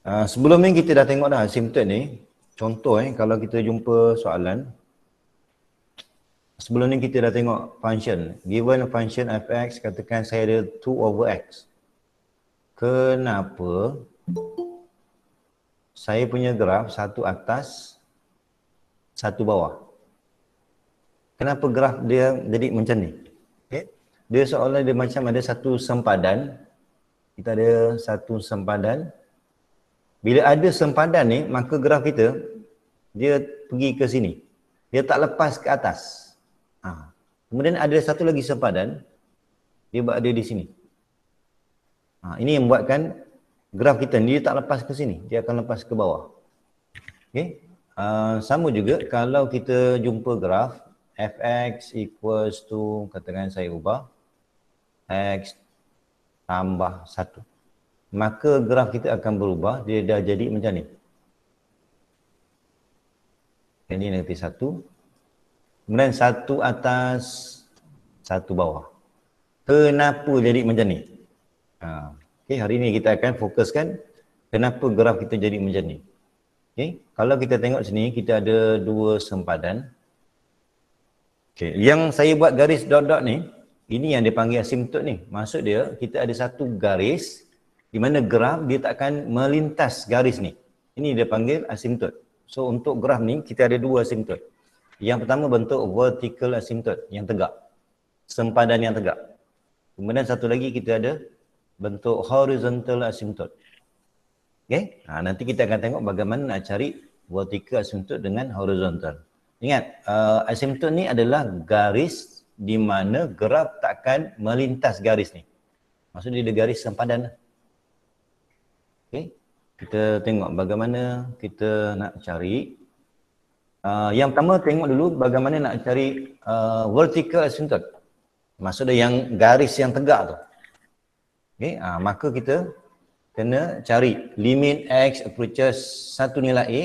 Sebelum ni kita dah tengok dah asymptote ni. Contoh kalau kita jumpa soalan. Sebelum ni kita dah tengok function. Given function fx, katakan saya ada 2/x. Kenapa saya punya graf satu atas, satu bawah? Kenapa graf dia jadi macam ni? Okay. Dia seolah dia macam ada satu sempadan. Kita ada satu sempadan. Bila ada sempadan ni, maka graf kita, dia pergi ke sini. Dia tak lepas ke atas. Kemudian ada satu lagi sempadan, dia berada di sini. Ini yang membuatkan graf kita ni, dia tak lepas ke sini. Dia akan lepas ke bawah. Okay. Sama juga kalau kita jumpa graf, fx equals to, katakan saya ubah, x tambah 1. Maka graf kita akan berubah, dia dah jadi macam ni. Ini nanti 1. Kemudian 1 atas, 1 bawah. Kenapa jadi macam ni? Okay, hari ni kita akan fokuskan kenapa graf kita jadi macam ni. Okay, kalau kita tengok sini, kita ada 2 sempadan. Okay, yang saya buat garis dot-dot ni, ini yang dipanggil asymptote ni. Maksud dia, kita ada satu garis di mana graf dia tak akan melintas garis ni. Ini dia panggil asymptote. So untuk graf ni kita ada 2 asymptote. Yang pertama bentuk vertical asymptote yang tegak. Sempadan yang tegak. Kemudian satu lagi kita ada bentuk horizontal asymptote. Okay? Nanti kita akan tengok bagaimana nak cari vertical asymptote dengan horizontal. Ingat, asymptote ni adalah garis di mana graf takkan melintas garis ni. Maksudnya dia garis sempadan. Okay. Kita tengok bagaimana kita nak cari. Yang pertama tengok dulu bagaimana nak cari vertical asymptote. Maksudnya yang garis yang tegak tu. Okay. Maka kita kena cari limit x approaches satu nilai a.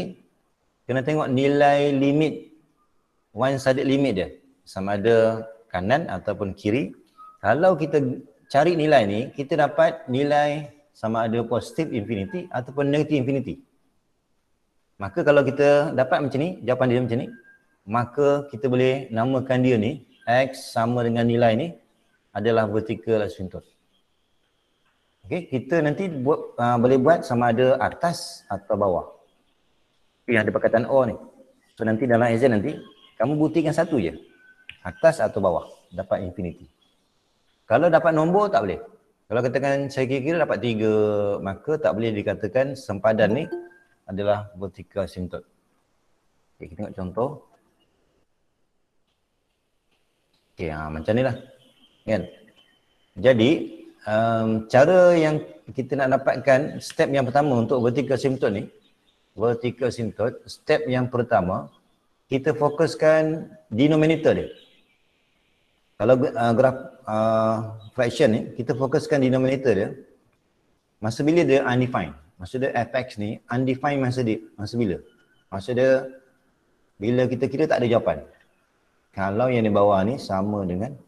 Kena tengok nilai limit, one-sided limit dia. Sama ada kanan ataupun kiri. Kalau kita cari nilai ni, kita dapat nilai sama ada positif infinity ataupun negatif infinity. Maka kalau kita dapat macam ni, jawapan dia macam ni, maka kita boleh namakan dia ni, x sama dengan nilai ni adalah vertical asymptote. Okay, kita nanti boleh buat sama ada atas atau bawah. Yang ada perkataan O ni. So nanti dalam exam nanti, kamu buktikan satu je. Atas atau bawah, dapat infinity. Kalau dapat nombor tak boleh. Kalau katakan saya kira-kira dapat 3, maka tak boleh dikatakan sempadan ni adalah vertical asymptote. Okay, kita tengok contoh. Okay, macam ni lah. Kan? Jadi, cara yang kita nak dapatkan step yang pertama untuk vertical asymptote ni, vertical asymptote, step yang pertama, kita fokuskan denominator dia. Kalau graf fraction ni, kita fokuskan denominator dia. Masa bila dia undefined. Maksud dia fx ni undefined masa bila? Maksud dia bila kita kira tak ada jawapan. Kalau yang di bawah ni sama dengan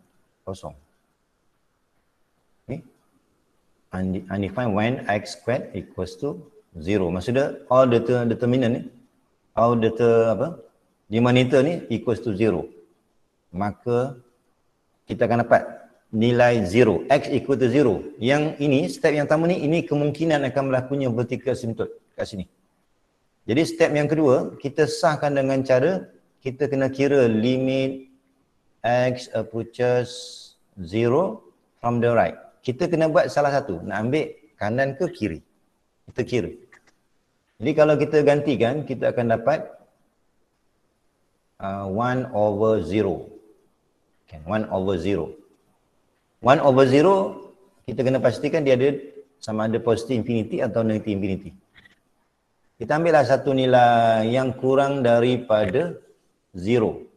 kosong. Okay. Undefined when x squared equals to 0. Maksud dia all determinant ni, all denominator ni equals to 0. Maka kita akan dapat nilai 0, x equal to 0. Yang ini, step yang pertama ni, ini kemungkinan akan berlakunya vertical asymptote kat sini. Jadi step yang kedua, kita sahkan dengan cara kita kena kira limit x approaches 0 from the right. Kita kena buat salah satu, nak ambil kanan ke kiri. Kita kira. Jadi kalau kita gantikan, kita akan dapat 1/0. 1/0. 1/0 kita kena pastikan dia ada sama ada positif infinity atau negatif infinity. Kita ambillah satu nilai yang kurang daripada 0.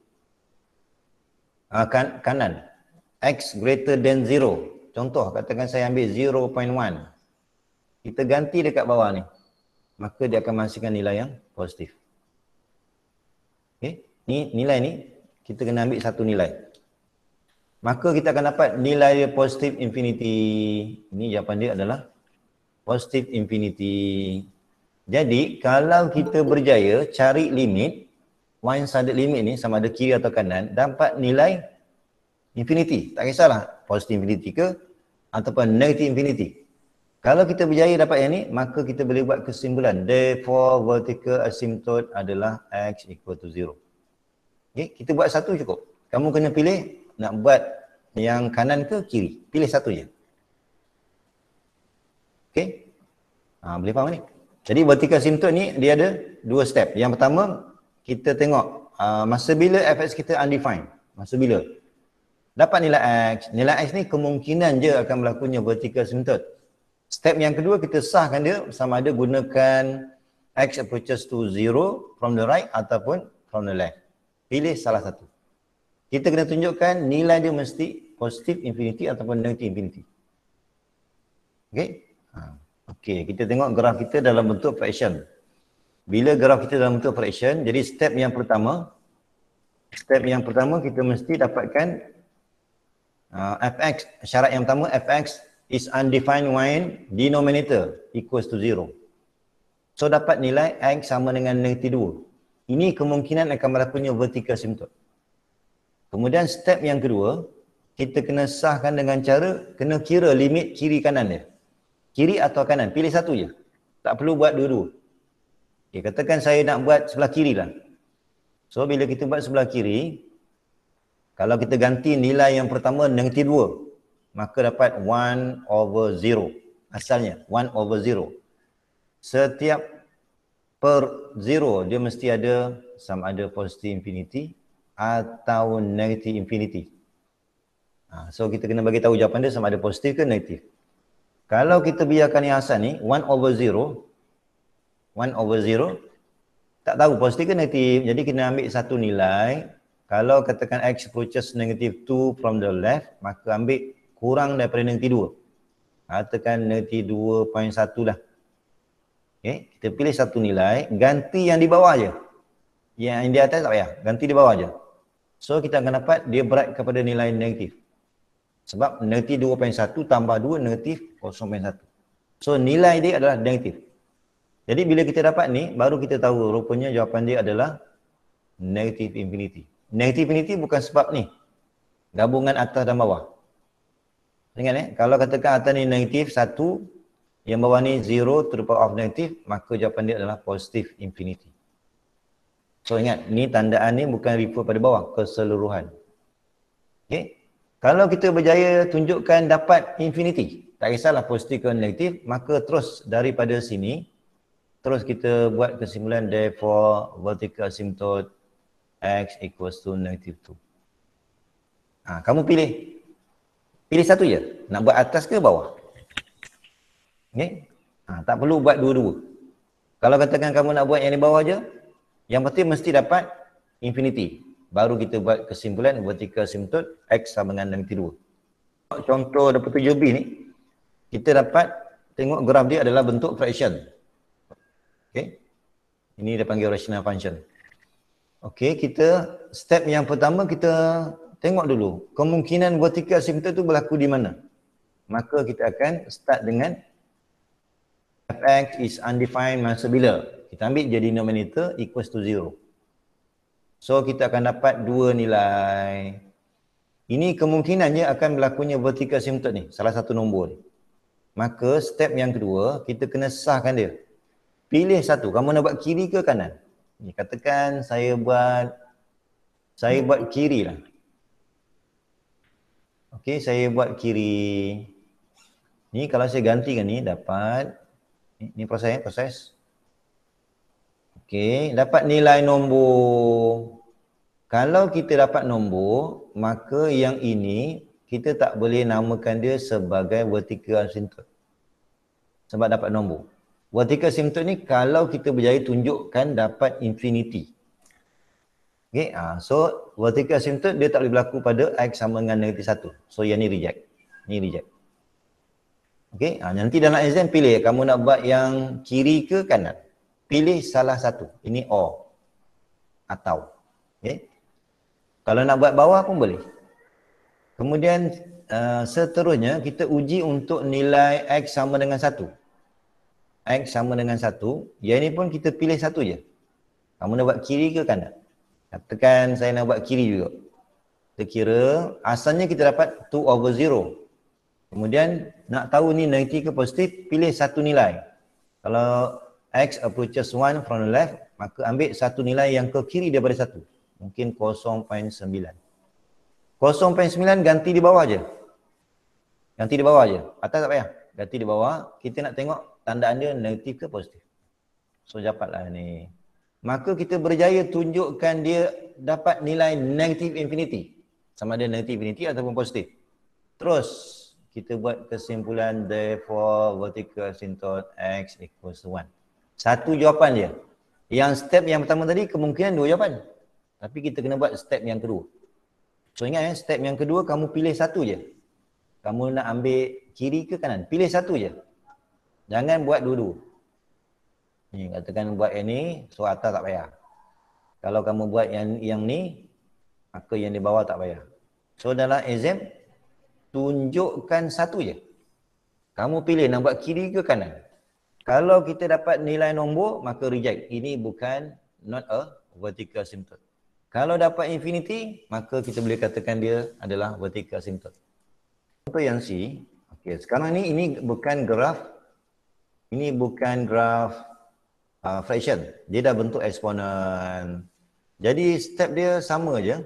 Kanan. X greater than 0. Contoh, katakan saya ambil 0.1. Kita ganti dekat bawah ni. Maka dia akan menghasilkan nilai yang positif. Okay. Ni nilai ni, kita kena ambil satu nilai. Maka kita akan dapat nilai positif infinity. Ini jawapan dia adalah positif infinity. Jadi kalau kita berjaya cari limit, one-sided limit ni sama ada kiri atau kanan, dapat nilai infinity. Tak kisahlah positive infinity ke ataupun negative infinity. Kalau kita berjaya dapat yang ni, maka kita boleh buat kesimpulan. Therefore, vertical asymptote adalah x equal to 0. Okay, kita buat satu cukup. Kamu kena pilih nak buat yang kanan ke kiri. Pilih satu je. Okay. Boleh faham ni? Jadi vertical asymptote ni dia ada dua step. Yang pertama, kita tengok masa bila fx kita undefined. Masa bila? Dapat nilai x. Nilai x ni kemungkinan je akan berlakunya vertical asymptote. Step yang kedua, kita sahkan dia sama ada gunakan x approaches to 0 from the right ataupun from the left. Pilih salah satu. Kita kena tunjukkan nilai dia mesti positive infinity ataupun negative infinity. Okay? Okay, kita tengok graf kita dalam bentuk fraction. Bila graf kita dalam bentuk fraction, jadi step yang pertama kita mesti dapatkan fx, syarat yang pertama fx is undefined when denominator equals to 0. So dapat nilai x sama dengan negatif 2. Ini kemungkinan akan berlakunya vertical asymptote. Kemudian step yang kedua, kita kena sahkan dengan cara kena kira limit kiri kanan dia. Kiri atau kanan, pilih satu je. Tak perlu buat dua-dua. Okay, katakan saya nak buat sebelah kiri lah. So bila kita buat sebelah kiri, kalau kita ganti nilai yang pertama negatif 2, maka dapat 1/0. Asalnya 1/0. Setiap per 0 dia mesti ada sama ada positive infinity atau negative infinity. So kita kena bagi tahu jawapan dia sama ada positif ke negatif. Kalau kita biarkan yang asal ni 1/0, tak tahu positif ke negatif. Jadi kena ambil satu nilai. Kalau katakan x approaches negative 2 from the left, maka ambil kurang daripada negatif 2. Katakan negatif 2.1 lah. Okay, kita pilih satu nilai, ganti yang di bawah je. Yang di atas tak payah, ganti di bawah je. So kita akan dapat dia berat kepada nilai negatif. Sebab negatif 2.1 tambah 2 negatif 0.1. So nilai dia adalah negatif. Jadi bila kita dapat ni, baru kita tahu rupanya jawapan dia adalah negative infinity. Negative infinity bukan sebab ni, gabungan atas dan bawah. Ingat kalau katakan atas ni negatif 1, yang bawah ni 0 to the power of negative, maka jawapan dia adalah positive infinity. So ingat, ni tandaan ni bukan refer pada bawah, keseluruhan. Okay. Kalau kita berjaya tunjukkan dapat infinity, tak kisahlah positif ke negatif, maka terus daripada sini, terus kita buat kesimpulan therefore vertical asymptote x equals to negative 2. Kamu pilih satu je, nak buat atas ke bawah. Okay? Tak perlu buat dua-dua. Kalau katakan kamu nak buat yang di bawah je, yang penting mesti dapat infinity. Baru kita buat kesimpulan vertical asymptote x sama dengan negatif 2. Contoh 27b ni, kita dapat tengok graf dia adalah bentuk fraction. Okay. Ini dia panggil rational function. Okay, kita step yang pertama kita tengok dulu kemungkinan vertical asymptote tu berlaku di mana. Maka kita akan start dengan fx is undefined masa bila. Kita ambil jadi denominator equals to 0. So kita akan dapat dua nilai. Ini kemungkinannya akan berlakunya vertical asymptote ni, salah satu nombor ni. Maka step yang kedua, kita kena sahkan dia. Pilih satu, kamu nak buat kiri ke kanan? Ni katakan saya buat kiri lah. Okey, saya buat kiri. Ni kalau saya gantikan ni dapat ni proses. Okey, dapat nilai nombor. Kalau kita dapat nombor, maka yang ini kita tak boleh namakan dia sebagai vertical asymptote. Sebab dapat nombor. Vertical asymptote ni kalau kita berjaya tunjukkan dapat infinity. Okey, so vertical asymptote dia tak boleh berlaku pada x sama dengan negatif 1. So yang ni reject. Ni reject. Okey, nanti dalam exam pilih kamu nak buat yang kiri ke kanan. Pilih salah satu. Ini or atau. Okay. Kalau nak buat bawah pun boleh. Kemudian seterusnya kita uji untuk nilai x sama dengan 1. X sama dengan 1, yang ni pun kita pilih satu je. Kamu nak buat kiri ke kanan? Katakan saya nak buat kiri juga. Kita kira asalnya kita dapat 2/0. Kemudian nak tahu ni negatif ke positif, pilih satu nilai. Kalau X approaches 1 from the left, maka ambil satu nilai yang ke kiri daripada 1. Mungkin 0.9. 0.9 ganti di bawah je. Ganti di bawah je. Atas tak payah. Ganti di bawah. Kita nak tengok tandaan dia negatif ke positif. So dapatlah ni. Maka kita berjaya tunjukkan dia dapat nilai negatif infinity. Sama ada negatif infinity ataupun positif. Terus kita buat kesimpulan, therefore vertical asymptote X equals 1. Satu jawapan je. Yang step yang pertama tadi kemungkinan dua jawapan. Tapi kita kena buat step yang kedua. So ingat step yang kedua kamu pilih satu je. Kamu nak ambil kiri ke kanan, pilih satu je. Jangan buat dua-dua. Ni katakan buat yang ni, so atas tak payah. Kalau kamu buat yang ni, maka yang di bawah tak payah. So dalam exam, tunjukkan satu je. Kamu pilih nak buat kiri ke kanan. Kalau kita dapat nilai nombor, maka reject. Ini bukan not a vertical asymptote. Kalau dapat infinity, maka kita boleh katakan dia adalah vertical asymptote. Contoh yang C. Okey, sekarang ni ini bukan graf. Ini bukan graf fraction. Dia dah bentuk eksponen. Jadi step dia sama je.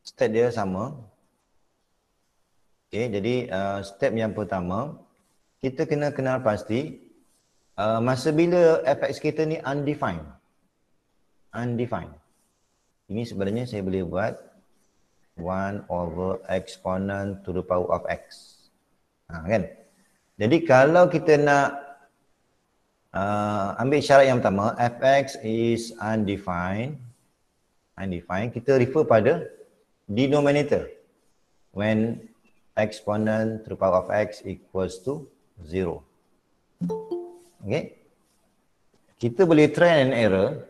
Step dia sama. Okey, jadi step yang pertama, kita kena kenal pasti masa bila fx kita ni undefined. Undefined. Ini sebenarnya saya boleh buat 1 over exponent to the power of x. Kan? Jadi kalau kita nak ambil syarat yang pertama, fx is undefined. Undefined, kita refer pada denominator. When exponent to the power of x equals to 0. Okay? Kita boleh try and error.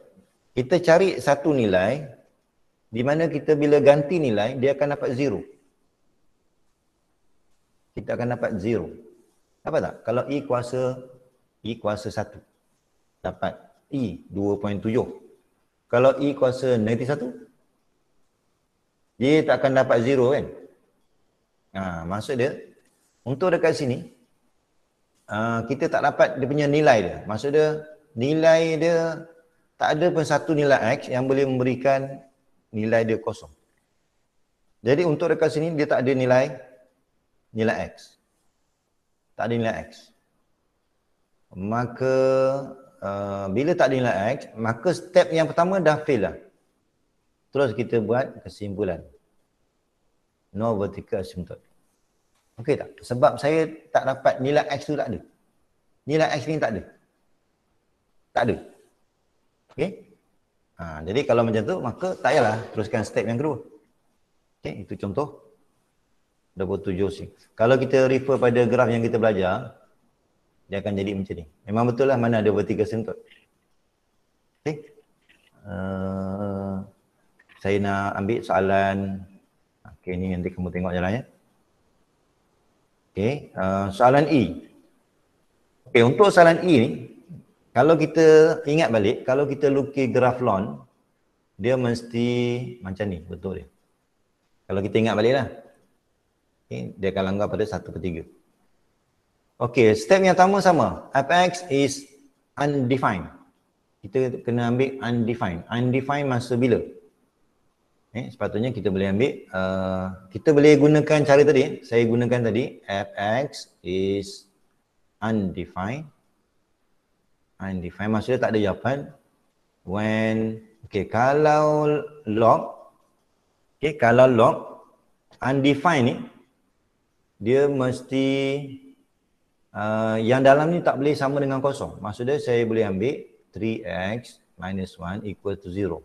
Kita cari satu nilai di mana kita bila ganti nilai, dia akan dapat 0. Kita akan dapat 0. Apa tak? Kalau E kuasa 1, dapat E 2.7. Kalau E kuasa negatif 1, dia tak akan dapat 0 kan? Maksud dia, untuk dekat sini, kita tak dapat dia punya nilai dia. Maksud dia, nilai dia tak ada pun satu nilai X yang boleh memberikan nilai dia kosong. Jadi untuk dekat sini dia tak ada nilai X. Tak ada nilai X. Maka bila tak ada nilai X, maka step yang pertama dah fail lah. Terus kita buat kesimpulan. No vertical asymptote. Okey tak? Sebab saya tak dapat nilai X tu tak ada. Nilai X ni tak ada. Tak ada. Okey? Jadi kalau macam tu, maka tak payahlah teruskan step yang kedua. Okay, itu contoh 27C. Kalau kita refer pada graf yang kita belajar, dia akan jadi macam ni. Memang betul lah mana ada vertical asymptote. Okay. Saya nak ambil soalan. Okay, ni nanti kamu tengok jalannya. Okay, soalan E. Okay, untuk soalan E ni, kalau kita ingat balik, kalau kita lukis graf lawn, dia mesti macam ni, betul dia. Kalau kita ingat balik lah. Okay, dia akan langgar pada 1/3. Okay, step yang pertama sama. Fx is undefined. Kita kena ambil undefined. Undefined masa bila? Sepatutnya kita boleh ambil, kita boleh gunakan cara tadi. Saya gunakan tadi, Fx is undefined. Undefined maksudnya tak ada jawapan. When, okay, kalau log, okay, kalau log undefined ni, dia mesti yang dalam ni tak boleh sama dengan kosong. Maksudnya saya boleh ambil 3x minus 1 equal to 0.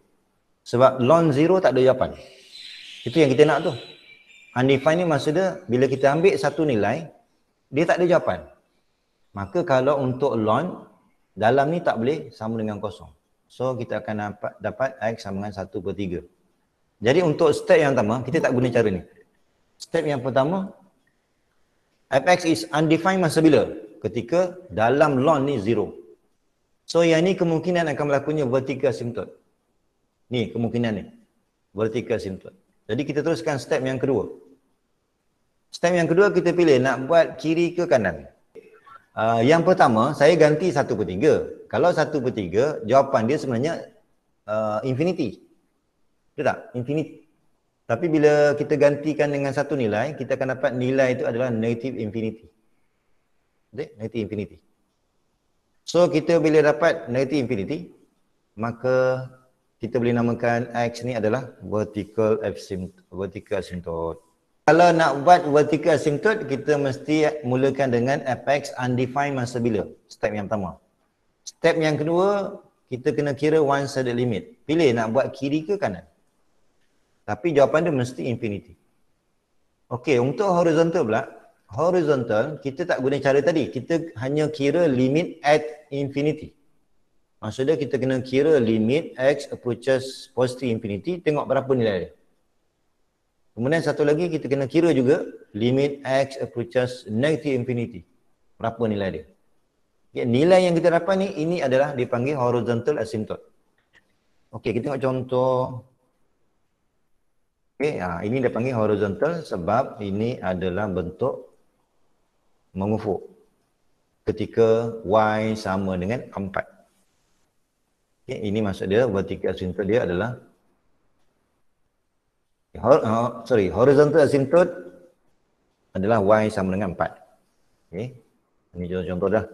Sebab log 0 tak ada jawapan. Itu yang kita nak tu. Undefined ni maksudnya bila kita ambil satu nilai, dia tak ada jawapan. Maka kalau untuk log, dalam ni tak boleh sama dengan kosong. So kita akan dapat X sama dengan 1/3. Jadi untuk step yang pertama, kita tak guna cara ni. Step yang pertama, Fx is undefined masa bila? ketika dalam lawn ni 0. So yang ni kemungkinan akan berlakunya vertical asymptote. Ni kemungkinan ni. Vertical asymptote. Jadi kita teruskan step yang kedua. Step yang kedua kita pilih nak buat kiri ke kanan. Yang pertama saya ganti 1/3. Kalau 1/3 jawapan dia sebenarnya infinity. Betul tak? Infinity. Tapi bila kita gantikan dengan satu nilai, kita akan dapat nilai itu adalah negative infinity. Betul? Negative infinity. So kita bila dapat negative infinity, maka kita boleh namakan X ni adalah vertical asymptote. Kalau nak buat vertical asymptote, kita mesti mulakan dengan fx undefined masa bila? Step yang pertama. Step yang kedua, kita kena kira one-sided limit. Pilih nak buat kiri ke kanan. Tapi jawapan dia mesti infinity. Okey, untuk horizontal pula, horizontal kita tak guna cara tadi. Kita hanya kira limit at infinity. Maksudnya kita kena kira limit x approaches positive infinity, tengok berapa nilai dia. Kemudian satu lagi kita kena kira juga limit x approaches negative infinity. Berapa nilai dia. Okay, nilai yang kita dapat ni, ini adalah dipanggil horizontal asymptote. Okey, kita tengok contoh. Okey, ini dia panggil horizontal sebab ini adalah bentuk mengufuk ketika y sama dengan 4. Okay, ini maksud dia vertical asymptote dia adalah horizontal asymptote adalah y sama dengan 4. Okey, ini contoh dah.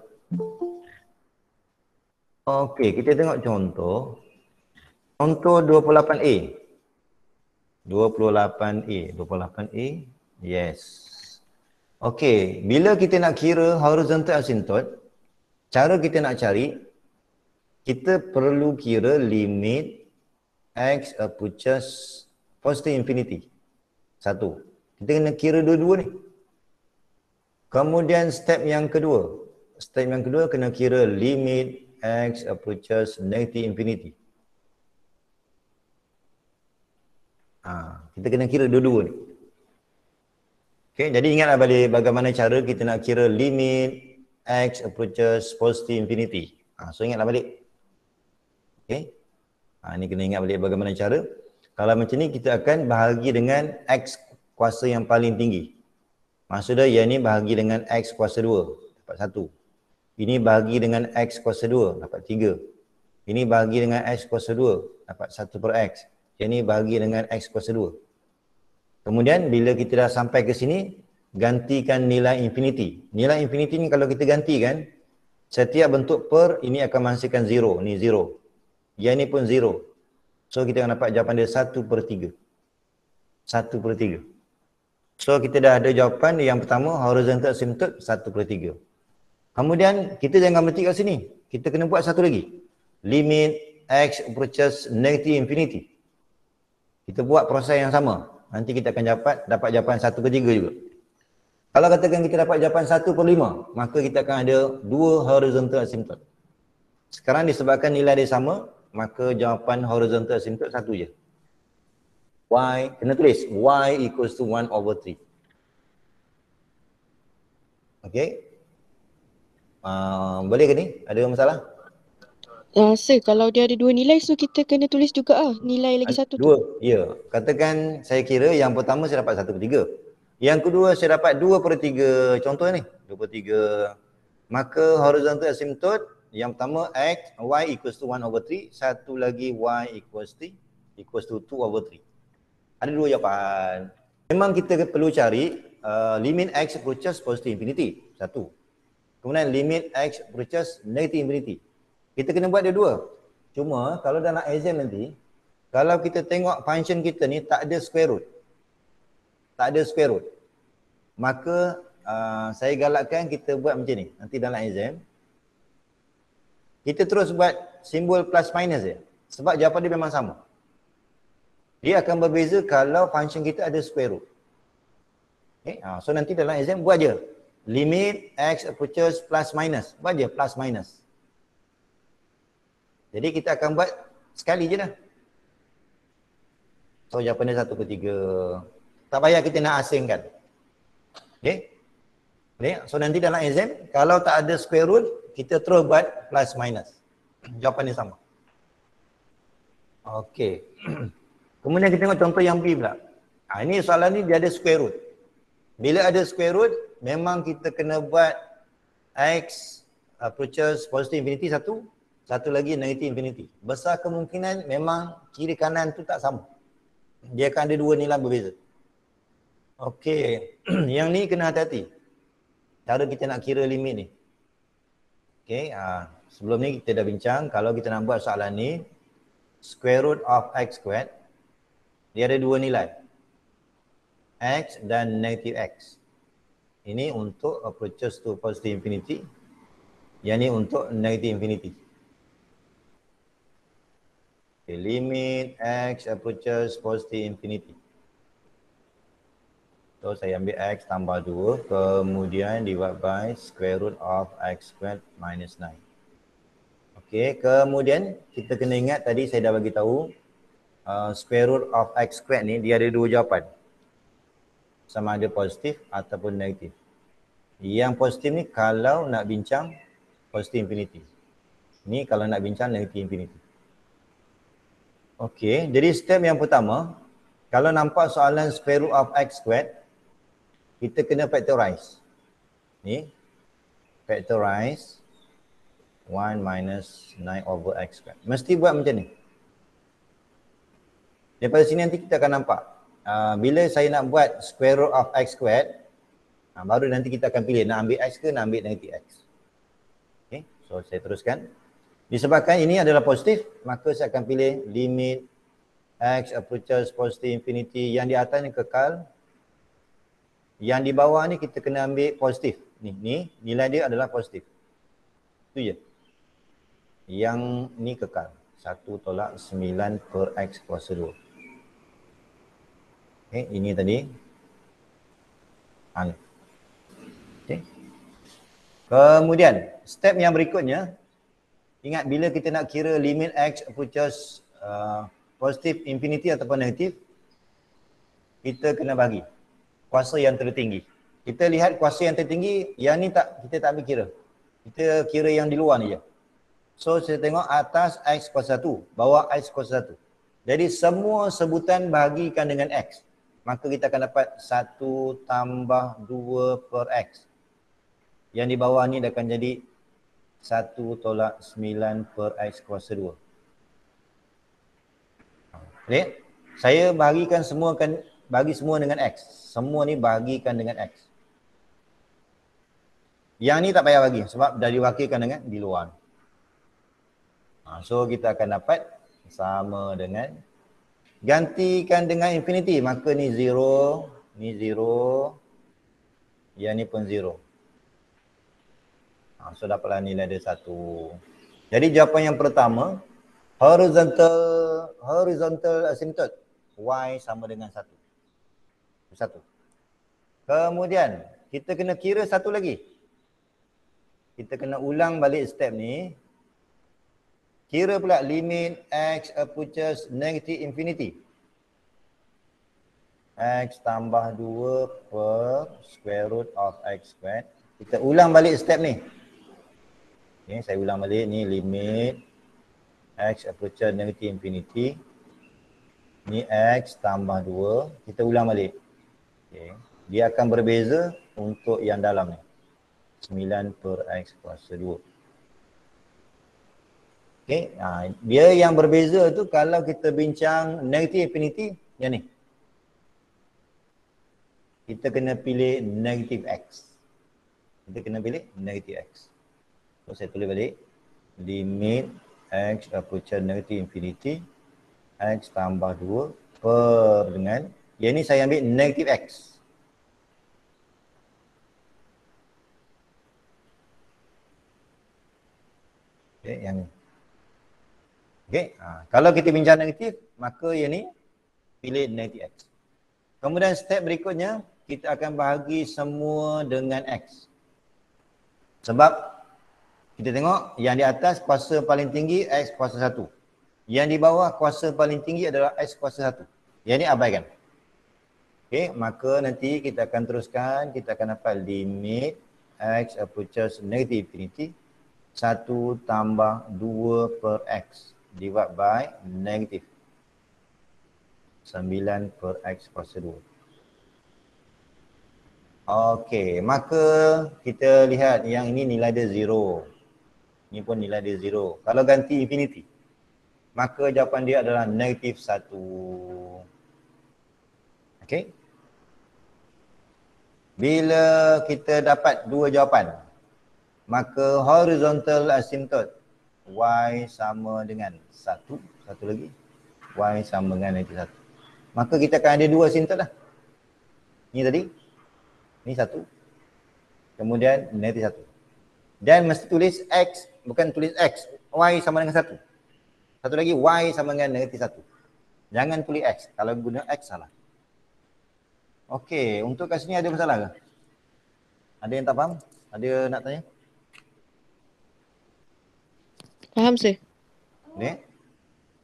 Okey, kita tengok contoh. Contoh 28A. 28A. Yes. Okey, bila kita nak kira horizontal asymptote, cara kita nak cari, kita perlu kira limit x approaches positive infinity. Satu. Kita kena kira dua-dua ni. Kemudian step yang kedua. Step yang kedua kena kira limit x approaches negative infinity. Kita kena kira dua-dua ni. Okay, jadi ingatlah balik bagaimana cara kita nak kira limit x approaches positive infinity. So ingatlah balik. Okay. Ni kena ingat balik bagaimana cara. Kalau macam ni kita akan bahagi dengan x kuasa yang paling tinggi. Maksudnya yang ni bahagi dengan x kuasa 2, dapat 1. Ini bahagi dengan x kuasa 2, dapat 3. Ini bahagi dengan x kuasa 2, dapat 1/x. Yang ni bahagi dengan x kuasa 2. Kemudian bila kita dah sampai ke sini, gantikan nilai infinity. Nilai infinity ni kalau kita gantikan, setiap bentuk per ini akan menghasilkan 0. Ni 0. Yang ni pun 0. So kita akan dapat jawapan dia 1/3. 1/3. So kita dah ada jawapan yang pertama horizontal asymptote 1/3. Kemudian kita jangan berhenti kat sini. Kita kena buat satu lagi. Limit x approaches negative infinity. Kita buat proses yang sama. Nanti kita akan dapat jawapan 1/3 juga. Kalau katakan kita dapat jawapan 1/5, maka kita akan ada dua horizontal asymptote. Sekarang disebabkan nilai dia sama, maka jawapan horizontal asymptote satu je. Y, kena tulis y equals to 1/3. Okey. Boleh ke ni? Ada masalah? Sir, kalau dia ada dua nilai, so kita kena tulis juga nilai lagi satu tu. Dua, ya. Katakan saya kira yang pertama saya dapat 1/3. Yang kedua saya dapat 2/3. Contoh ni, 2/3. Maka horizontal asymptote yang pertama x, y equals to 1/3. Satu lagi y equals to 2/3. Ada dua jawapan. Memang kita perlu cari limit x approaches positive infinity. Satu. Kemudian limit x approaches negative infinity. Kita kena buat dua-dua. Cuma kalau dalam exam nanti, kalau kita tengok function kita ni tak ada square root. Tak ada square root. Maka saya galakkan kita buat macam ni. Nanti dalam exam, kita terus buat simbol plus minus je. Sebab jawapan dia memang sama. Dia akan berbeza kalau function kita ada square root. Okay? So nanti dalam exam buat je. Limit x approaches plus minus. Buat je plus minus. Jadi kita akan buat sekali je dah. So jawapan dia 1/3. Tak payah kita nak asingkan. Okay. Okay? So nanti dalam exam, kalau tak ada square root, kita terus buat plus minus. Jawapan ni sama. Okey. Kemudian kita tengok contoh yang B pula. Ini soalan ni dia ada square root. Bila ada square root, memang kita kena buat x approaches positive infinity satu lagi negative infinity. Besar kemungkinan memang kiri kanan tu tak sama. Dia akan ada dua nilai berbeza. Okey, yang ni kena hati-hati. Cara kita nak kira limit ni. Okey, sebelum ni kita dah bincang kalau kita nak buat soalan ni square root of x squared dia ada dua nilai. X dan negative x. Ini untuk approaches to positive infinity. Yang ni untuk negative infinity. Okay, limit x approaches positive infinity. So saya ambil x tambah 2 kemudian divide by square root of x squared minus 9. Okey, kemudian kita kena ingat tadi saya dah bagi tahu square root of x squared ni dia ada dua jawapan. Sama ada positif ataupun negatif. Yang positif ni kalau nak bincang positive infinity. Ni kalau nak bincang negative infinity. Okey, jadi step yang pertama, kalau nampak soalan square root of x squared, kita kena factorize. Ni, factorize 1 minus 9 over x squared. Mesti buat macam ni. Daripada sini nanti kita akan nampak. Bila saya nak buat square root of x squared, baru nanti kita akan pilih nak ambil x ke nak ambil negative x. Okay, so saya teruskan. Disebabkan ini adalah positif, maka saya akan pilih limit x approaches positive infinity. Yang di atas ni kekal. Yang di bawah ni kita kena ambil positif. Ni nilai dia adalah positif. Itu je. Yang ni kekal. 1/9 per x kuasa 2. Okay, ini tadi. Okay. Kemudian, step yang berikutnya, ingat bila kita nak kira limit x approaches positive infinity ataupun negatif, kita kena bagi kuasa yang tertinggi. Kita lihat kuasa yang tertinggi, yang ni kita tak ambil kira. Kita kira yang di luar ni je. So saya tengok atas x kuasa 1, bawah x kuasa 1. Jadi semua sebutan bahagikan dengan x. Maka kita akan dapat 1 tambah 2 per x. Yang di bawah ni akan jadi 1/9 per x kuasa 2. Okay. Saya bagi semua dengan x. Semua ni bahagikan dengan x. Yang ni tak payah bagi sebab dah diwakilkan dengan di luar. So kita akan dapat sama dengan, gantikan dengan infinity, maka ni 0, yang ni pun 0. So dapatlah nilai dia 1. Jadi jawapan yang pertama, horizontal asymptote, y sama dengan 1. Kemudian kita kena kira satu lagi. Kita kena ulang balik step ni. Kira pula limit x approaches negative infinity. X tambah 2 per square root of x squared. Kita ulang balik step ni. Okay, saya ulang balik ni limit x approaches negative infinity. Ni x tambah 2. Kita ulang balik. Okay. Dia akan berbeza untuk yang dalam ni. 9 per x kuasa 2. Okay. Dia yang berbeza tu kalau kita bincang negative infinity, yang ni. Kita kena pilih negative x. Kita kena pilih negative x. So saya tulis balik. Limit x approaches negative infinity. X tambah 2 per dengan, yang ni saya ambil negative x. Okay, yang ni. Okay, kalau kita bincang negatif, maka yang ni pilih negatif x. Kemudian step berikutnya, kita akan bahagi semua dengan x. Sebab kita tengok yang di atas kuasa paling tinggi x kuasa 1. Yang di bawah kuasa paling tinggi adalah x kuasa 1. Yang ni abaikan. Okay, maka nanti kita akan teruskan, kita akan dapat limit X approaches negative infinity. 1 tambah 2 per X divide by negative 9 per X kuasa 2. Okey, maka kita lihat yang ini nilai dia 0. Ini pun nilai dia 0. Kalau ganti infinity, maka jawapan dia adalah negatif 1. Okey. Bila kita dapat dua jawapan, maka horizontal asymptote Y sama dengan 1. Satu lagi. Y sama dengan negatif 1. Maka kita akan ada dua asymptote lah. Ni tadi. Ni 1. Kemudian negatif 1. Dan mesti tulis X, bukan tulis X. Y sama dengan 1. Satu lagi Y sama dengan negatif 1. Jangan tulis X. Kalau guna X salah. Okey, untuk kat sini ada masalah ke? Ada yang tak faham? Ada nak tanya? Faham sir? Okay.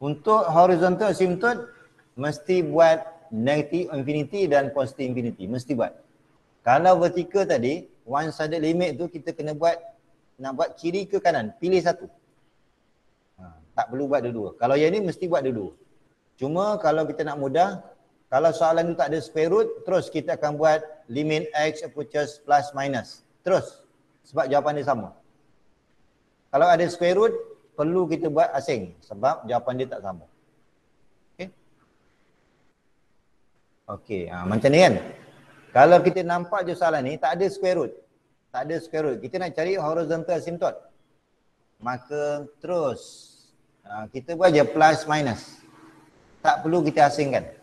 Untuk horizontal asymptote mesti buat negative infinity dan positive infinity. Mesti buat. Kalau vertical tadi, one sided limit tu kita kena buat, nak buat kiri ke kanan, pilih satu. Tak perlu buat dua-dua. Kalau yang ni mesti buat dua-dua. Cuma kalau kita nak mudah, kalau soalan tu tak ada square root, terus kita akan buat limit X approaches plus minus. Terus. Sebab jawapan dia sama. Kalau ada square root, perlu kita buat asing. Sebab jawapan dia tak sama. Okey. Okey, macam ni kan. Kalau kita nampak je soalan ni, tak ada square root. Tak ada square root. Kita nak cari horizontal asymptote. Maka terus kita buat je plus minus. Tak perlu kita asingkan.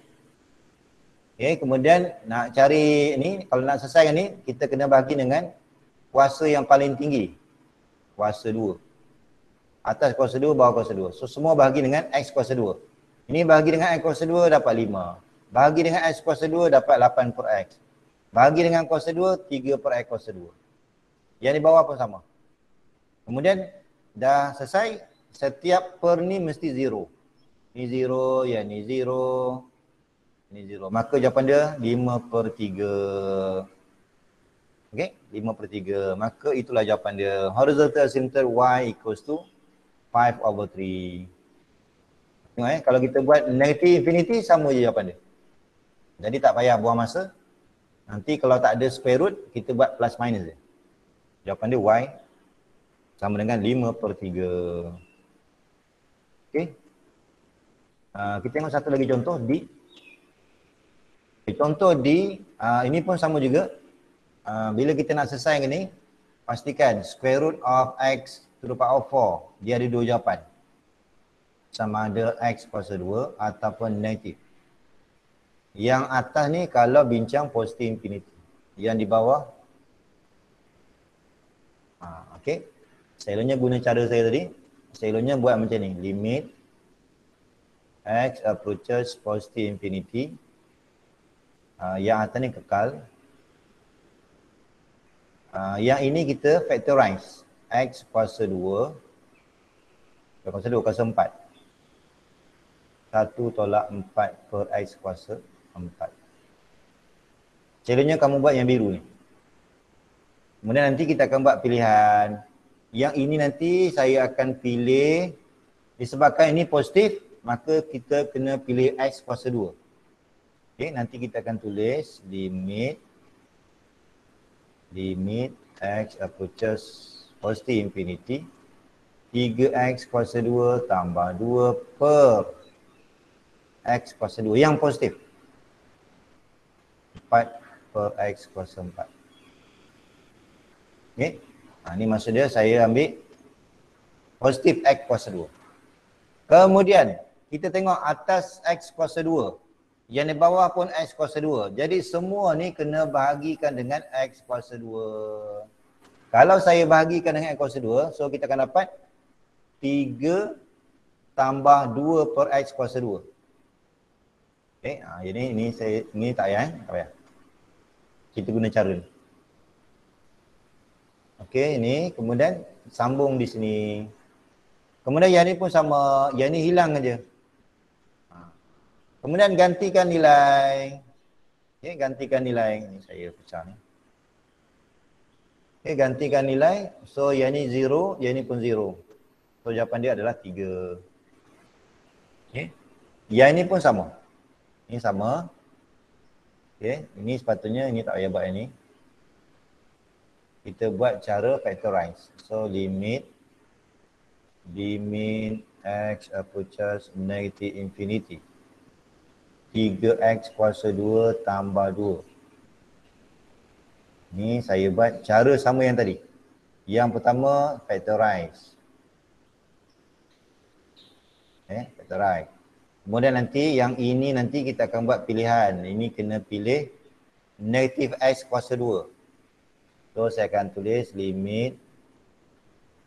Okay, kemudian nak cari ni, kalau nak selesaikan ni, kita kena bahagi dengan kuasa yang paling tinggi. Kuasa 2. Atas kuasa 2, bawah kuasa 2. So semua bahagi dengan X kuasa 2. Ini bahagi dengan X kuasa 2 dapat 5. Bahagi dengan X kuasa 2 dapat 8 per X. Bahagi dengan kuasa 2, 3 per X kuasa 2. Yang di bawah pun sama. Kemudian dah selesai, setiap per ni mesti 0. Ni 0, yang ni 0. Ni 0. Maka jawapan dia 5 per 3. Okey, 5 per 3. Maka itulah jawapan dia. Horizontal asymptote Y equals to 5/3. Tengok kalau kita buat negative infinity, sama je jawapan dia. Jadi tak payah buang masa. Nanti kalau tak ada square root, kita buat plus minus je. Jawapan dia Y sama dengan 5 per 3. Okey. Kita tengok satu lagi contoh D. Contoh D, ini pun sama juga. Bila kita nak selesai ni, pastikan square root of X to the power of 4. Dia ada dua jawapan. Sama ada X kuasa 2 ataupun negatif. Yang atas ni kalau bincang positif infinity. Yang di bawah, okey. Selalunya guna cara saya tadi. Selalunya buat macam ni. Limit X approaches positive infinity. Yang atas ni kekal. Yang ini kita factorize. X kuasa 2. Kuasa 2, kuasa 4. 1 tolak 4 per X kuasa 4. Caranya kamu buat yang biru ni. Kemudian nanti kita akan buat pilihan. Yang ini nanti saya akan pilih, disebabkan ini positif, maka kita kena pilih X kuasa 2. Okay, nanti kita akan tulis limit X approaches positive infinity 3X kuasa 2 tambah 2 per X kuasa 2 yang positif 4 per X kuasa 4. Okay, ini maksud dia saya ambil positif X kuasa 2. Kemudian kita tengok atas X kuasa 2. Yang di bawah pun X kuasa 2. Jadi semua ni kena bahagikan dengan X kuasa 2. Kalau saya bahagikan dengan X kuasa 2, so kita akan dapat 3 tambah 2 per X kuasa 2. Okay, jadi ini tak payah tak payah. Kita guna cara ni. Okay, ini kemudian sambung di sini. Kemudian yang ni pun sama, yang ni hilang aja. Kemudian gantikan nilai. Okay, gantikan nilai. Ini saya pecah ni. Okay, gantikan nilai. So yang ni 0, yang ni pun 0. So jawapan dia adalah 3. Okay. Yang ni pun sama. Ini sama. Okay. Ini sepatutnya, ini tak payah buat yang ni. Kita buat cara factorize. So limit x approaches negative infinity. 3x kuasa 2 tambah 2. Ni saya buat cara sama yang tadi. Yang pertama factorize. Factorize. Kemudian nanti yang ini nanti kita akan buat pilihan. Ini kena pilih negative x kuasa 2. So saya akan tulis limit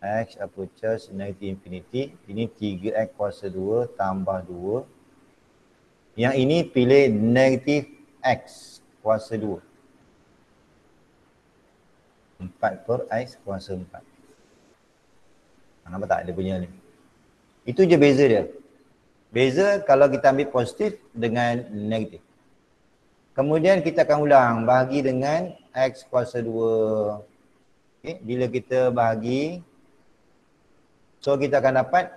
x approaches negative infinity. Ini 3x kuasa 2 tambah 2. Yang ini pilih negative x kuasa 2. 4 per x kuasa 4. Nampak tak dia punya ni? Itu je beza dia. Beza kalau kita ambil positif dengan negatif. Kemudian kita akan ulang bahagi dengan x kuasa 2. Okay. Bila kita bahagi, so kita akan dapat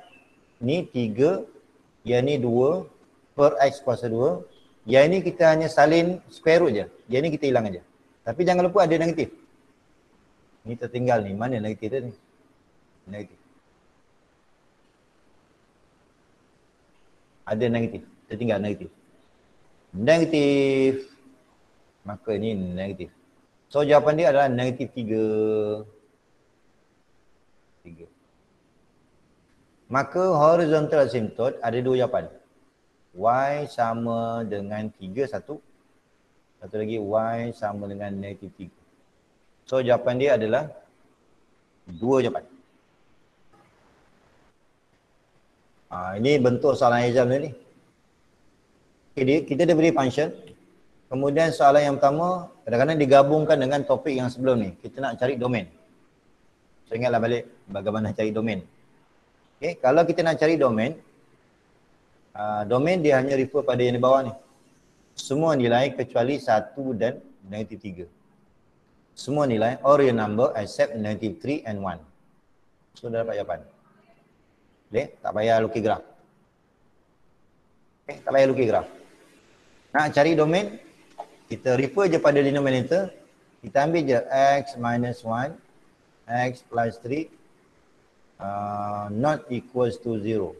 ni 3, yang ni 2 per x kuasa 2. Yang ni kita hanya salin square root je. Yang ni kita hilang aja. Tapi jangan lupa ada negatif. Ni tertinggal ni. Mana negatif dia ni? Negatif. Ada negatif. Tertinggal negatif. Negatif. Maka ni negatif. So jawapan dia adalah negatif 3. 3. Maka horizontal asymptote ada dua jawapan. Y sama dengan 3, satu. Satu lagi Y sama dengan negatif 3. So jawapan dia adalah dua jawapan. Ini bentuk soalan exam ni. Okay, kita dah beri function. Kemudian soalan yang pertama kadang-kadang digabungkan dengan topik yang sebelum ni. Kita nak cari domain. So ingatlah balik bagaimana cari domain. Okay, kalau kita nak cari domain, domain dia hanya refer pada yang di bawah ni. Semua nilai kecuali 1 dan negatif 3. Semua nilai or real number except negative 3 and 1. So dah dapat jawapan. Okay, tak payah lukis graf. Okay, tak payah lukis graf. Nak cari domain, kita refer je pada denominator. Kita ambil je x minus 1, x plus 3, not equals to 0.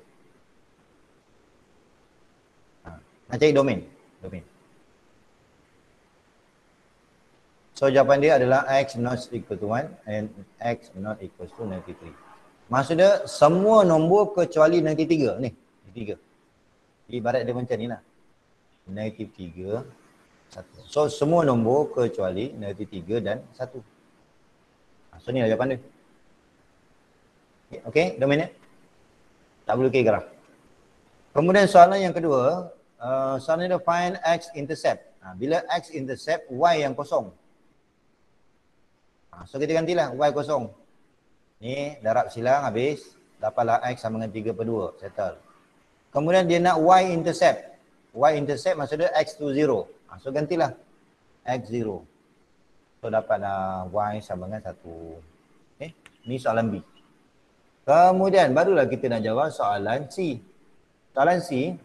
Nak cari domain. So jawapan dia adalah x not equal to 1 and x not equals to negative 3. Maksudnya semua nombor kecuali negatif 3 ni. 3. Ibarat dia macam ni lah. Negatif 3, 1. So semua nombor kecuali negatif 3 dan 1. So ni lah jawapan dia. Okay, domain ni. Tak perlu kira graf. Kemudian soalan yang kedua, soalan dia find x intercept. Bila x intercept, y yang kosong. So kita gantilah y kosong. Ni darab silang habis. Dapatlah x sama dengan 3 per 2. Settle. Kemudian dia nak y intercept. Y intercept maksudnya x to 0. So gantilah x 0. So dapatlah y sama dengan 1. Okay. Ni soalan B. Kemudian barulah kita nak jawab soalan C. Soalan C,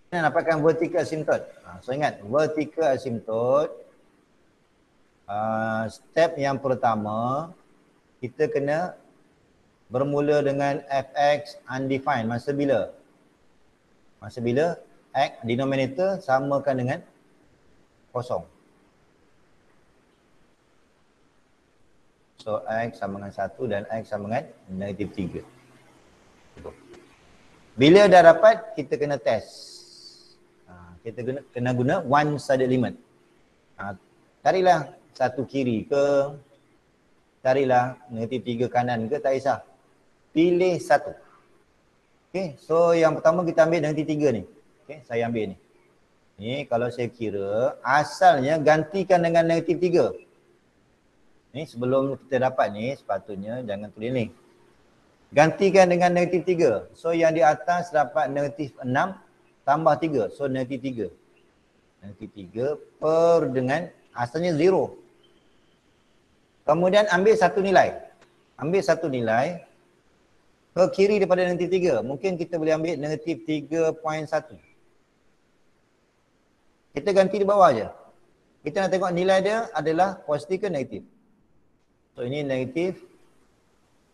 kita nak dapatkan vertical asymptote. So ingat, vertical asymptote, step yang pertama, kita kena bermula dengan fx undefined. Masa bila? Masa bila x denominator samakan dengan kosong. So x sama dengan 1 dan x sama dengan negatif 3. Bila dah dapat, kita kena test. Kita kena guna one-sided limit. Carilah satu kiri ke, carilah negatif 3 kanan ke, tak kisah. Pilih satu. Okay, so yang pertama kita ambil negatif 3 ni. Okay, saya ambil ni. Ni kalau saya kira, asalnya gantikan dengan negatif 3. Ni sebelum kita dapat ni, sepatutnya jangan tulis ni. Gantikan dengan negatif 3. So yang di atas dapat negatif 6 tambah 3. So negatif 3. Negatif 3 per dengan asalnya 0. Kemudian ambil satu nilai. Ambil satu nilai ke kiri daripada negatif 3. Mungkin kita boleh ambil negatif 3.1. Kita ganti di bawah je. Kita nak tengok nilai dia adalah positif ke negatif. So ini negatif.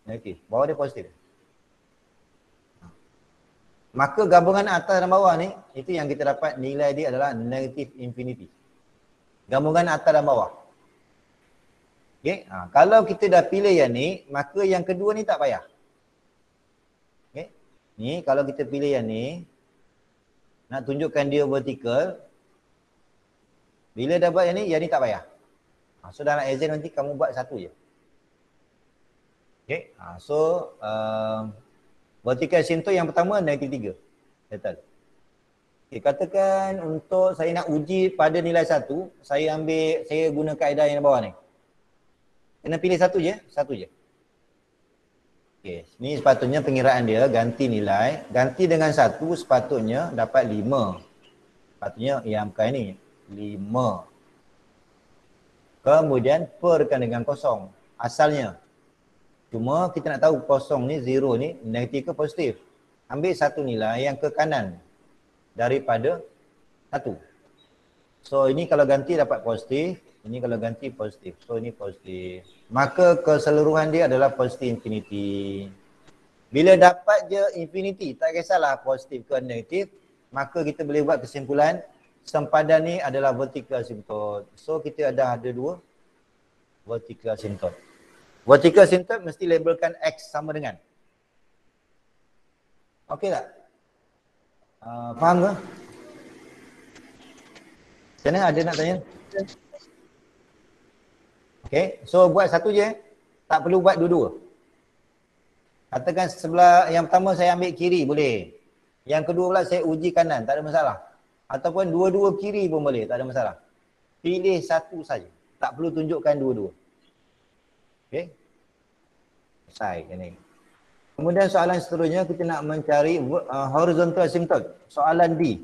Negatif. Bawah dia positif. Maka gabungan atas dan bawah ni, itu yang kita dapat nilai dia adalah negatif infinity. Gabungan atas dan bawah. Okay. Kalau kita dah pilih yang ni, maka yang kedua ni tak payah. Okay. Ni kalau kita pilih yang ni, nak tunjukkan dia vertikal. Bila dah buat yang ni tak payah. So dalam exam nanti kamu buat satu je. Okay. So vertical asymptote yang pertama negatif 3. Betul. Okay, katakan untuk saya nak uji pada nilai 1, saya guna kaedah yang bawah ni. Kena pilih satu je. Okay, ni sepatutnya pengiraan dia ganti nilai. Ganti dengan 1 sepatutnya dapat 5. Sepatutnya yang bukan ni. 5. Kemudian perkan dengan kosong. Asalnya. Cuma kita nak tahu kosong ni, 0 ni negatif ke positif. Ambil satu nilai yang ke kanan daripada 1. So ini kalau ganti dapat positif. Ini kalau ganti positif. So ini positif. Maka keseluruhan dia adalah positif infinity. Bila dapat je infinity, tak kisahlah positif ke negatif, maka kita boleh buat kesimpulan sempadan ni adalah vertical asymptote. So kita ada dua vertical asymptote. Vertical asymptote mesti labelkan X sama dengan. Okey tak? Faham ke? Macam mana, ada nak tanya? Okey, so buat satu je. Tak perlu buat dua-dua. Katakan sebelah yang pertama saya ambil kiri boleh. Yang kedua pula saya uji kanan, tak ada masalah. Ataupun dua-dua kiri pun boleh, tak ada masalah. Pilih satu saja. Tak perlu tunjukkan dua-dua. Okey. Selesai ni. Kemudian soalan seterusnya kita nak mencari horizontal asymptote. Soalan D.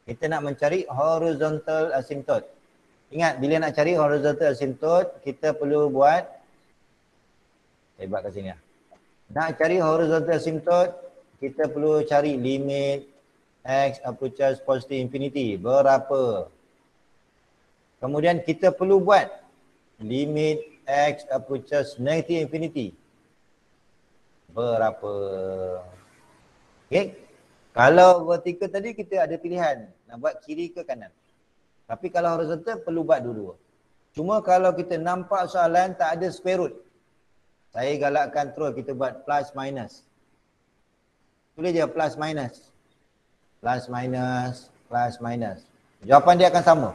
Kita nak mencari horizontal asymptote. Ingat, bila nak cari horizontal asymptote, kita perlu buat, saya buat kat sini lah. Nak cari horizontal asymptote, kita perlu cari limit X approaches positive infinity. Berapa? Kemudian kita perlu buat limit X approaches negative infinity. Berapa? Okay. Kalau vertical tadi kita ada pilihan nak buat kiri ke kanan. Tapi kalau horizontal perlu buat dua-dua. Cuma kalau kita nampak soalan tak ada square root, saya galakkan terus kita buat plus minus. Tulis je plus minus. Plus minus, plus minus. Jawapan dia akan sama.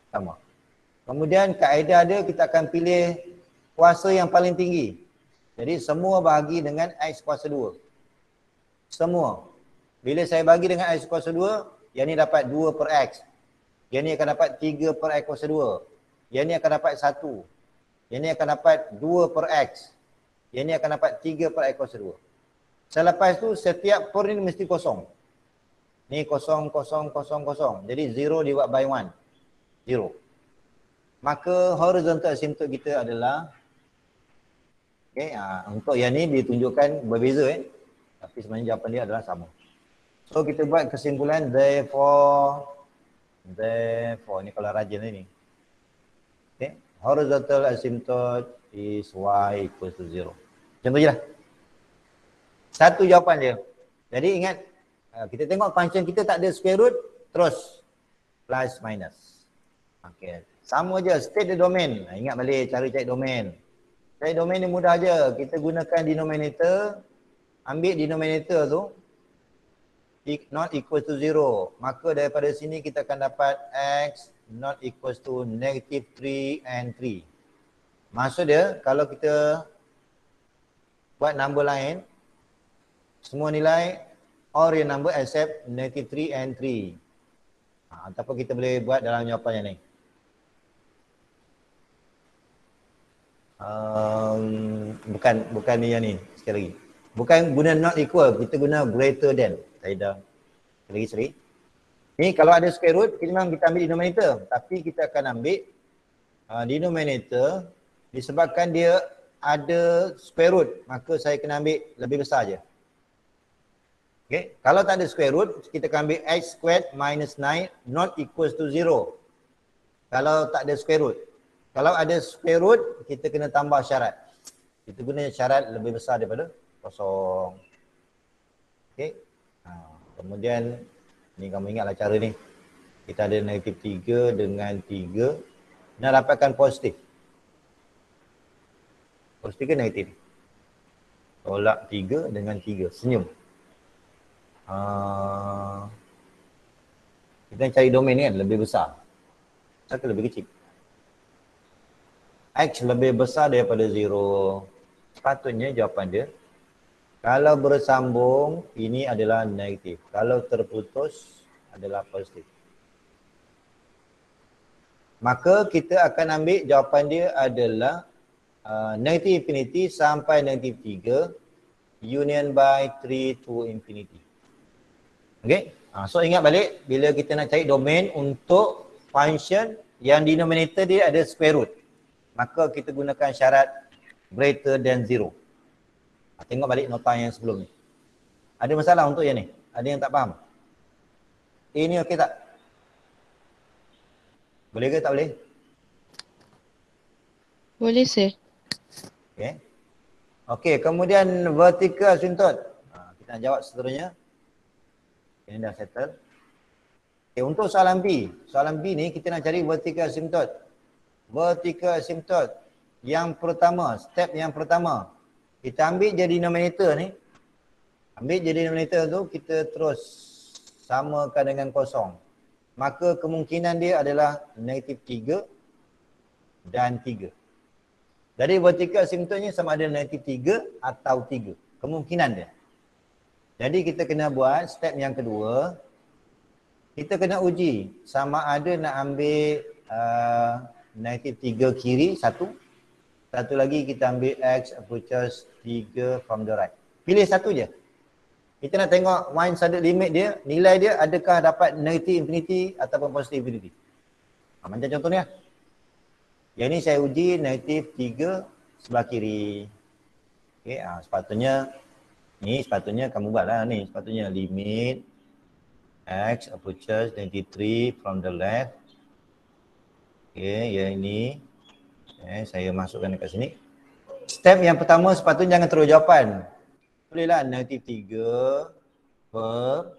Sama. Kemudian kaedah dia kita akan pilih kuasa yang paling tinggi. Jadi semua bahagi dengan X kuasa 2. Semua. Bila saya bagi dengan X kuasa 2, yang ni dapat 2 per X. Yang ni akan dapat 3 per X kuasa 2. Yang ni akan dapat 1. Yang ni akan dapat 2 per X. Yang ni akan dapat 3 per X kuasa 2. Selepas tu setiap per ni mesti kosong. Ni kosong, kosong, kosong, kosong. Jadi 0 dibuat by 1. 0. Maka horizontal asymptote kita adalah, okay, untuk yang ni ditunjukkan berbeza tapi sebenarnya jawapan dia adalah sama. So kita buat kesimpulan therefore ni kalau rajin ni. Okay. Horizontal asymptote is y equals to 0. Macam tu je lah. Satu jawapan dia. Jadi ingat, kita tengok function kita tak ada square root, terus plus minus. Okay. Sama je, state the domain. Ingat balik cara cari domain. Cari domain ni mudah je. Kita gunakan denominator. Ambil denominator tu. Not equals to 0. Maka daripada sini kita akan dapat X not equals to negative 3 and 3. Maksud dia, kalau kita buat number lain, semua nilai all real number except negative 3 and 3. Ataupun kita boleh buat dalam jawapan yang ni. Bukan ni yang ni, sekali lagi. Bukan guna not equal, kita guna greater than. Saya dah sekali. Ni kalau ada square root, memang kita ambil denominator. Tapi kita akan ambil denominator Disebabkan dia ada square root, maka saya kena ambil lebih besar je. Okay. Kalau tak ada square root, kita akan ambil x squared minus 9 not equals to 0. Kalau tak ada square root. Kalau ada square root, kita kena tambah syarat. Kita guna syarat lebih besar daripada kosong. Okay. Kemudian, ni kamu ingatlah cara ni. Kita ada negatif 3 dengan 3. Nak dapatkan positif. Positif ke negatif? Tolak 3 dengan 3. Senyum. Kita cari domain ni kan, lebih besar. Atau lebih kecil. X lebih besar daripada 0. Sepatutnya jawapan dia, kalau bersambung, ini adalah negatif. Kalau terputus, adalah positif. Maka kita akan ambil jawapan dia adalah negatif infinity sampai negatif 3, union by 3 to infinity. Okay? So ingat balik, bila kita nak cari domain untuk function yang denominator dia ada square root, maka kita gunakan syarat greater than 0. Tengok balik nota yang sebelum ni. Ada masalah untuk yang ni? Ada yang tak faham? Ini okey tak? Boleh ke tak boleh? Boleh sir. Okay. Okey, kemudian vertical asymptote. Kita nak jawab seterusnya. Ini dah settle. Okay, untuk soalan B. Soalan B ni kita nak cari vertical asymptote. Vertical asymptote. Yang pertama, step yang pertama. Kita ambil je denominator ni. Ambil je denominator tu, kita terus samakan dengan kosong. Maka kemungkinan dia adalah negatif 3 dan 3. Jadi vertical asymptote sama ada negatif 3 atau 3. Kemungkinan dia. Jadi kita kena buat step yang kedua. Kita kena uji sama ada nak ambil negatif 3 kiri, satu. Satu lagi kita ambil x approaches 3 from the right. Pilih satu je. Kita nak tengok one-sided limit dia, nilai dia adakah dapat negative infinity ataupun positive infinity. Macam contoh ni lah. Yang ni saya uji negatif 3 sebelah kiri. Okay, sepatutnya kamu buatlah ni. Sepatutnya limit x approaches negative 3 from the left. Okay, yang ini. Okay, saya masukkan dekat sini. Step yang pertama sepatutnya jangan terus jawapan. Bolehlah negatif 3 per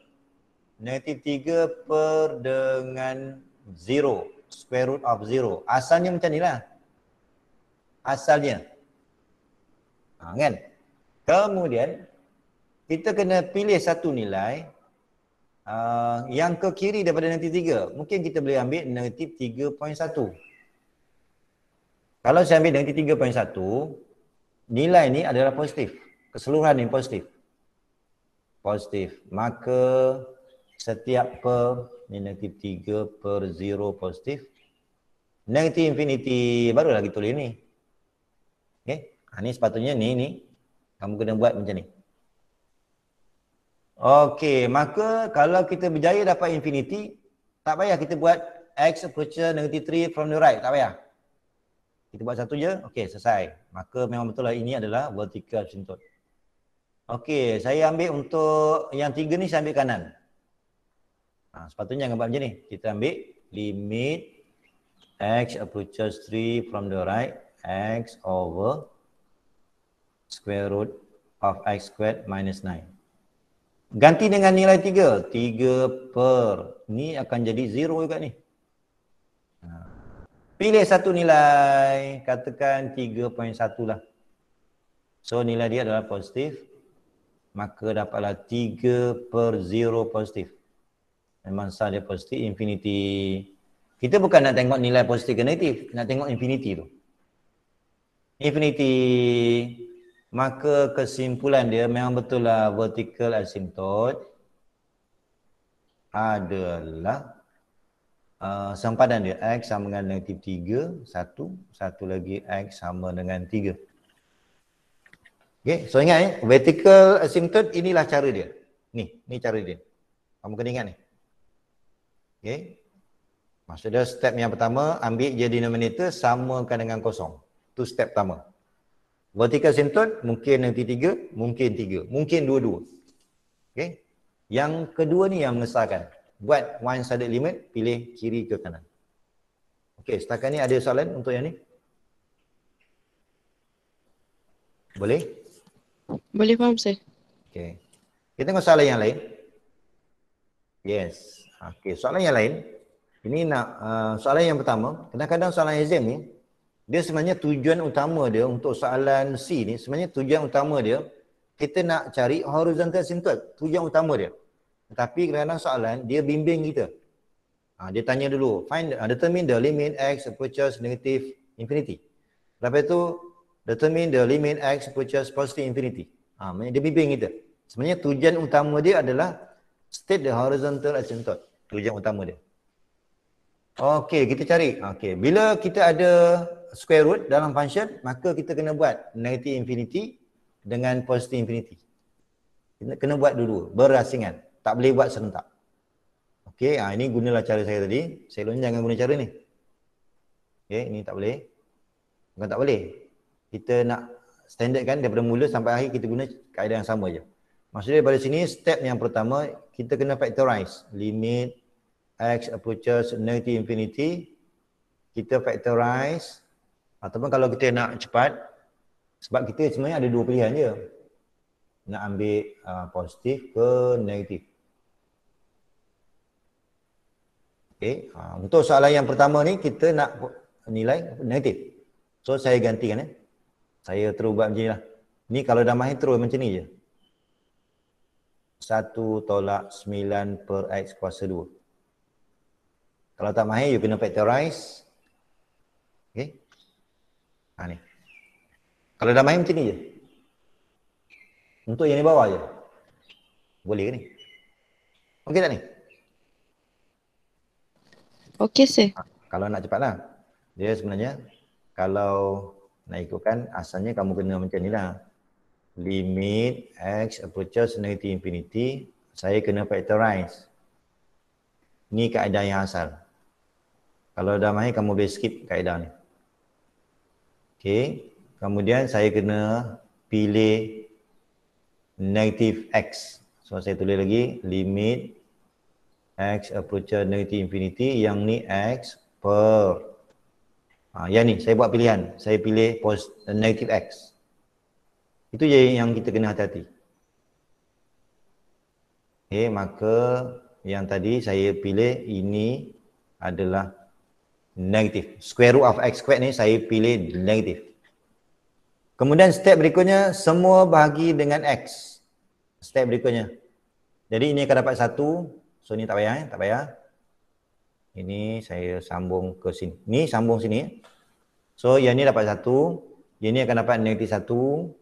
dengan 0. Square root of 0. Asalnya macam ni lah. Asalnya. Kan? Kemudian, kita kena pilih satu nilai yang ke kiri daripada negatif 3. Mungkin kita boleh ambil negatif 3.1. Kalau saya ambil negatif 3.1, nilai ni adalah positif. Keseluruhan ni positif. Positif. Maka setiap per ni negatif 3 per 0 positif. Negatif infinity barulah kita tulis ni. Okay. Ni sepatutnya ni. Kamu kena buat macam ni. Okey, maka kalau kita berjaya dapat infinity, tak payah kita buat x approaches negative 3 from the right. Tak payah. Kita buat satu je. Okey, selesai. Maka memang betul lah ini adalah vertical asymptote. Okey, saya ambil untuk yang 3 ni saya ambil kanan. Sepatutnya jangan buat macam ni. Kita ambil limit x approaches 3 from the right, x over square root of x squared minus 9. Ganti dengan nilai 3. 3 per. Ni akan jadi 0 juga ni. Pilih satu nilai. Katakan 3.1 lah. So nilai dia adalah positif. Maka dapatlah 3 per 0 positif. Memang sah dia positif, infinity. Kita bukan nak tengok nilai positif ke negatif. Nak tengok infinity tu. Infinity. Maka kesimpulan dia memang betul lah vertical asymptote adalah sempadan dia x sama dengan negatif 3, satu lagi x sama dengan 3. Okay, so ingat vertical asymptote inilah cara dia. Ni cara dia. Kamu kena ingat ni. Okay. Maksudnya step yang pertama ambil je denominator samakan dengan kosong. Itu step pertama. Vertical asymptote mungkin nanti 3, mungkin 3, mungkin 2-2. Okay. Yang kedua ni yang mengesahkan. Buat one-sided limit, pilih kiri ke kanan. Okay, setakat ni ada soalan untuk yang ni? Boleh? Boleh faham sir? Okay. Kita tengok soalan yang lain. Yes. Okay, soalan yang lain. Ini soalan yang pertama. Kadang-kadang soalan exam ni, dia sebenarnya tujuan utama dia untuk soalan C ni, sebenarnya tujuan utama dia, kita nak cari horizontal asymptote. Tujuan utama dia. Tapi kadang-kadang soalan, dia bimbing kita. Dia tanya dulu, determine the limit x approaches negative infinity. Lepas itu, determine the limit x approaches positive infinity. Dia bimbing kita. Sebenarnya tujuan utama dia adalah state the horizontal asymptote. Tujuan utama dia. Okey, kita cari. Okey, bila kita ada square root dalam function, maka kita kena buat negative infinity dengan positive infinity. Kita kena buat dulu, berasingan. Tak boleh buat serentak. Okey, ini gunalah cara saya tadi. Saya jangan guna cara ni. Okey, ini tak boleh. Bukan tak boleh. Kita nak standard kan daripada mula sampai akhir kita guna kaedah yang sama je. Maksudnya pada sini step yang pertama kita kena factorize limit x approaches negative infinity. Kita factorize ataupun kalau kita nak cepat, sebab kita sebenarnya ada dua pilihan je. Nak ambil positif ke negatif. Okay. Untuk soalan yang pertama ni kita nak nilai negatif. So saya gantikan Saya terus buat macam ni lah. Ni kalau dah mahir terus macam ni je. 1/9 per x kuasa 2. Kalau tak mahir, you kena factorize. Okay. Ni. Kalau dah mahir macam ni je. Untuk yang ni bawah je. Boleh ke ni? Okey tak ni? Okey sir. Kalau nak cepat lah. Dia sebenarnya, kalau nak ikutkan, asalnya kamu kena macam ni lah. Limit x approaches negative infinity, saya kena factorize. Ni kaedah yang asal. Kalau dah mahir, kamu boleh skip kaedah ni. Okey. Kemudian saya kena pilih negative x. So saya tulis lagi limit x approaches negative infinity, yang ni x per yang ni saya buat pilihan. Saya pilih negative x. Itu je yang kita kena hati-hati. Okay, maka yang tadi saya pilih ini adalah negatif. Square root of x squared ni saya pilih negatif. Kemudian step berikutnya, semua bahagi dengan x. Step berikutnya. Jadi ini akan dapat 1. So ni tak payah tak payah. Ini saya sambung ke sini. Ni sambung sini. So yang ni dapat 1. Yang ni akan dapat negatif 1.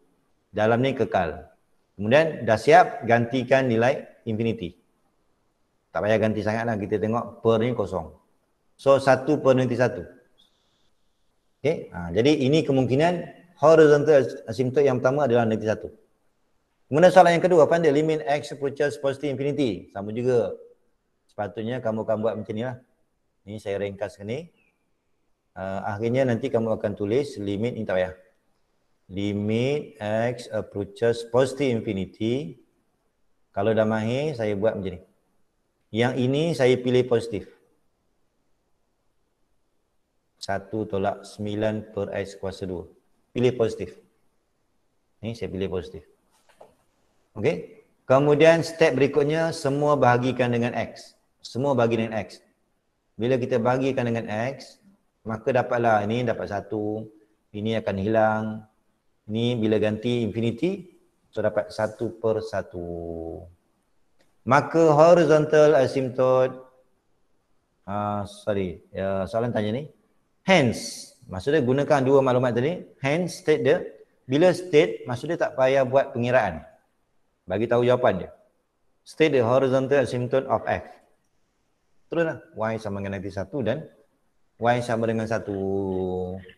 Dalam ni kekal. Kemudian dah siap, gantikan nilai infinity. Tak payah ganti sangat lah, kita tengok per ni kosong. So 1 per negatif 1. Okay. Jadi ini kemungkinan horizontal asymptote yang pertama adalah negatif 1. Kemudian soalan yang kedua, find the limit x approaches positive infinity. Sama juga. Sepatutnya kamu akan buat macam ni lah. Ini saya ringkaskan ni. Akhirnya nanti kamu akan tulis limit, ni tak payah. Limit x approaches positive infinity. Kalau dah mahir, saya buat macam ni. Yang ini saya pilih positif. 1/9 per x kuasa 2. Pilih positif. Ni saya pilih positif. Okey. Kemudian step berikutnya, semua bahagikan dengan x. Semua bagi dengan x. Bila kita bahagikan dengan x, maka dapatlah ini dapat 1. Ini akan hilang. Ini bila ganti infinity, so dapat 1/1. Maka horizontal asymptote, soalan tanya ni, hence, maksudnya gunakan dua maklumat tadi, hence state dia, bila state, maksudnya tak payah buat pengiraan. Bagi tahu jawapan dia. State the horizontal asymptote of f. Teruslah, y sama dengan negatif 1 dan y sama dengan 1.